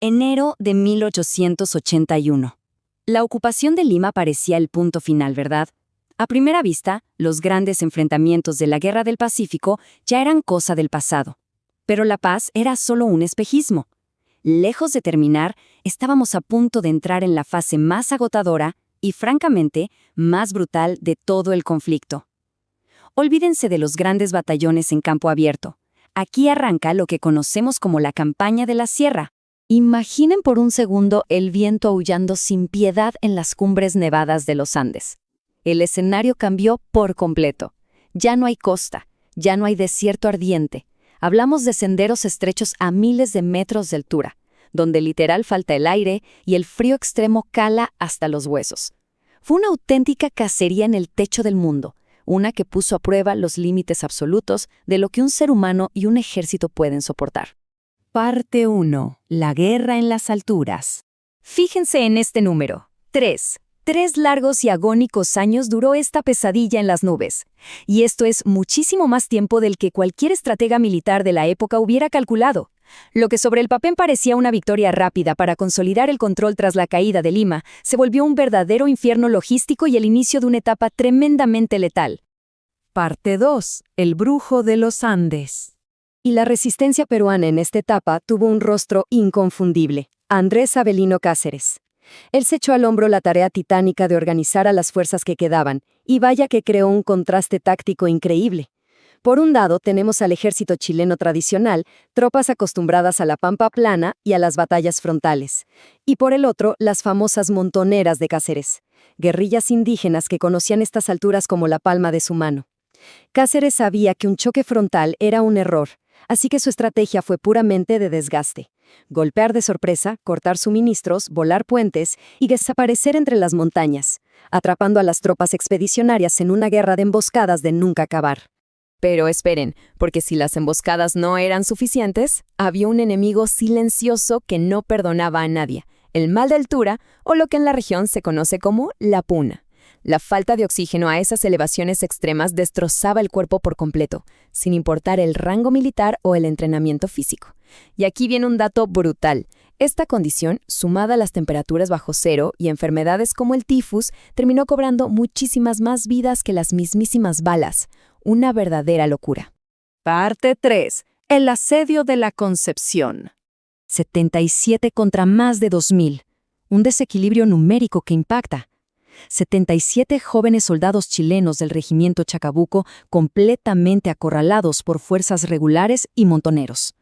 Enero de 1881. La ocupación de Lima parecía el punto final, ¿verdad? A primera vista, los grandes enfrentamientos de la Guerra del Pacífico ya eran cosa del pasado. Pero la paz era solo un espejismo. Lejos de terminar, estábamos a punto de entrar en la fase más agotadora y, francamente, más brutal de todo el conflicto. Olvídense de los grandes batallones en campo abierto. Aquí arranca lo que conocemos como la Campaña de la Sierra. Imaginen por un segundo el viento aullando sin piedad en las cumbres nevadas de los Andes. El escenario cambió por completo. Ya no hay costa, ya no hay desierto ardiente. Hablamos de senderos estrechos a miles de metros de altura, donde literal falta el aire y el frío extremo cala hasta los huesos. Fue una auténtica cacería en el techo del mundo, una que puso a prueba los límites absolutos de lo que un ser humano y un ejército pueden soportar. Parte 1. La guerra en las alturas. Fíjense en este número, 3. 3 largos y agónicos años duró esta pesadilla en las nubes. Y esto es muchísimo más tiempo del que cualquier estratega militar de la época hubiera calculado. Lo que sobre el papel parecía una victoria rápida para consolidar el control tras la caída de Lima, se volvió un verdadero infierno logístico y el inicio de una etapa tremendamente letal. Parte 2. El brujo de los Andes. Y la resistencia peruana en esta etapa tuvo un rostro inconfundible: Andrés Avelino Cáceres. Él se echó al hombro la tarea titánica de organizar a las fuerzas que quedaban, y vaya que creó un contraste táctico increíble. Por un lado tenemos al ejército chileno tradicional, tropas acostumbradas a la pampa plana y a las batallas frontales. Y por el otro, las famosas montoneras de Cáceres, guerrillas indígenas que conocían estas alturas como la palma de su mano. Cáceres sabía que un choque frontal era un error, así que su estrategia fue puramente de desgaste. Golpear de sorpresa, cortar suministros, volar puentes y desaparecer entre las montañas, atrapando a las tropas expedicionarias en una guerra de emboscadas de nunca acabar. Pero esperen, porque si las emboscadas no eran suficientes, había un enemigo silencioso que no perdonaba a nadie: el mal de altura, o lo que en la región se conoce como la puna. La falta de oxígeno a esas elevaciones extremas destrozaba el cuerpo por completo, sin importar el rango militar o el entrenamiento físico. Y aquí viene un dato brutal. Esta condición, sumada a las temperaturas bajo cero y enfermedades como el tifus, terminó cobrando muchísimas más vidas que las mismísimas balas. Una verdadera locura. Parte 3. El asedio de la Concepción. 77 contra más de 2000. Un desequilibrio numérico que impacta. 77 jóvenes soldados chilenos del regimiento Chacabuco completamente acorralados por fuerzas regulares y montoneros.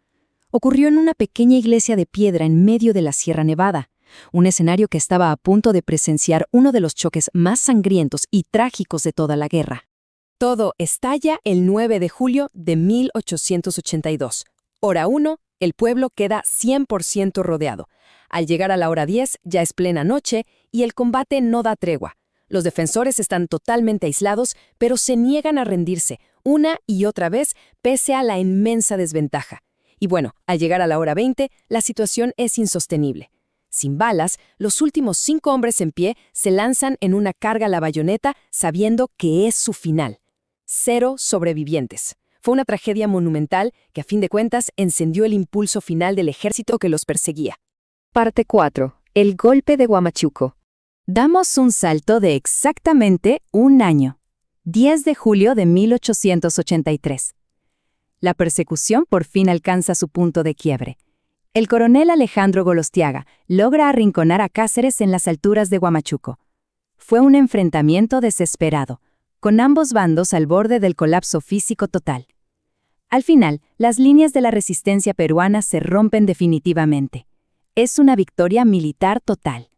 Ocurrió en una pequeña iglesia de piedra en medio de la Sierra Nevada, un escenario que estaba a punto de presenciar uno de los choques más sangrientos y trágicos de toda la guerra. Todo estalla el 9 de julio de 1882. Hora 1, el pueblo queda 100% rodeado. Al llegar a la hora 10, ya es plena noche y el combate no da tregua. Los defensores están totalmente aislados, pero se niegan a rendirse, una y otra vez, pese a la inmensa desventaja. Y bueno, al llegar a la hora 20, la situación es insostenible. Sin balas, los últimos 5 hombres en pie se lanzan en una carga a la bayoneta, sabiendo que es su final. 0 sobrevivientes. Fue una tragedia monumental que, a fin de cuentas, encendió el impulso final del ejército que los perseguía. Parte 4. El golpe de Huamachuco. Damos un salto de exactamente un año. 10 de julio de 1883. La persecución por fin alcanza su punto de quiebre. El coronel Alejandro Golostiaga logra arrinconar a Cáceres en las alturas de Huamachuco. Fue un enfrentamiento desesperado, con ambos bandos al borde del colapso físico total. Al final, las líneas de la resistencia peruana se rompen definitivamente. Es una victoria militar total.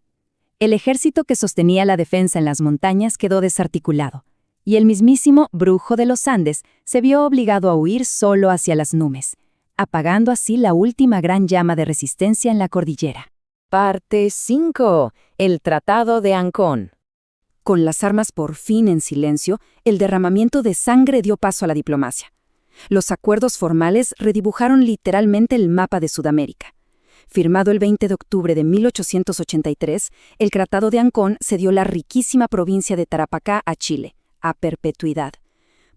El ejército que sostenía la defensa en las montañas quedó desarticulado, y el mismísimo brujo de los Andes se vio obligado a huir solo hacia las nubes, apagando así la última gran llama de resistencia en la cordillera. Parte 5. El Tratado de Ancón. Con las armas por fin en silencio, el derramamiento de sangre dio paso a la diplomacia. Los acuerdos formales redibujaron literalmente el mapa de Sudamérica. Firmado el 20 de octubre de 1883, el Tratado de Ancón cedió la riquísima provincia de Tarapacá a Chile, a perpetuidad.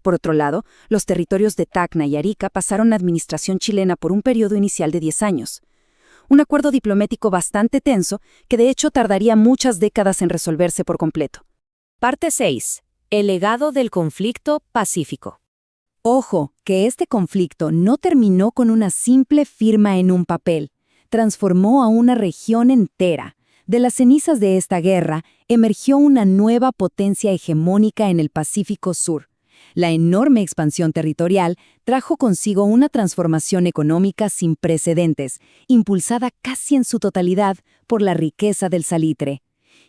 Por otro lado, los territorios de Tacna y Arica pasaron a administración chilena por un periodo inicial de 10 años. Un acuerdo diplomático bastante tenso que de hecho tardaría muchas décadas en resolverse por completo. Parte 6. El legado del conflicto pacífico. Ojo, que este conflicto no terminó con una simple firma en un papel, transformó a una región entera. De las cenizas de esta guerra emergió una nueva potencia hegemónica en el Pacífico Sur. La enorme expansión territorial trajo consigo una transformación económica sin precedentes, impulsada casi en su totalidad por la riqueza del salitre.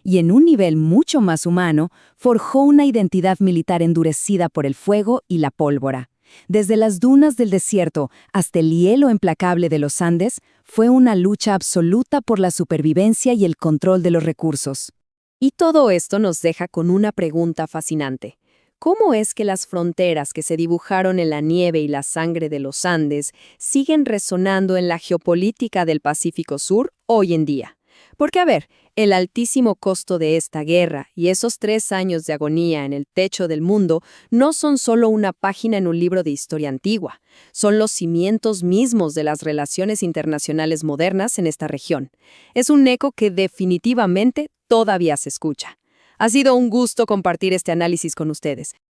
Y en un nivel mucho más humano, forjó una identidad militar endurecida por el fuego y la pólvora. Desde las dunas del desierto hasta el hielo implacable de los Andes, fue una lucha absoluta por la supervivencia y el control de los recursos. Y todo esto nos deja con una pregunta fascinante. ¿Cómo es que las fronteras que se dibujaron en la nieve y la sangre de los Andes siguen resonando en la geopolítica del Pacífico Sur hoy en día? Porque, a ver, el altísimo costo de esta guerra y esos 3 años de agonía en el techo del mundo no son solo una página en un libro de historia antigua, son los cimientos mismos de las relaciones internacionales modernas en esta región. Es un eco que definitivamente todavía se escucha. Ha sido un gusto compartir este análisis con ustedes.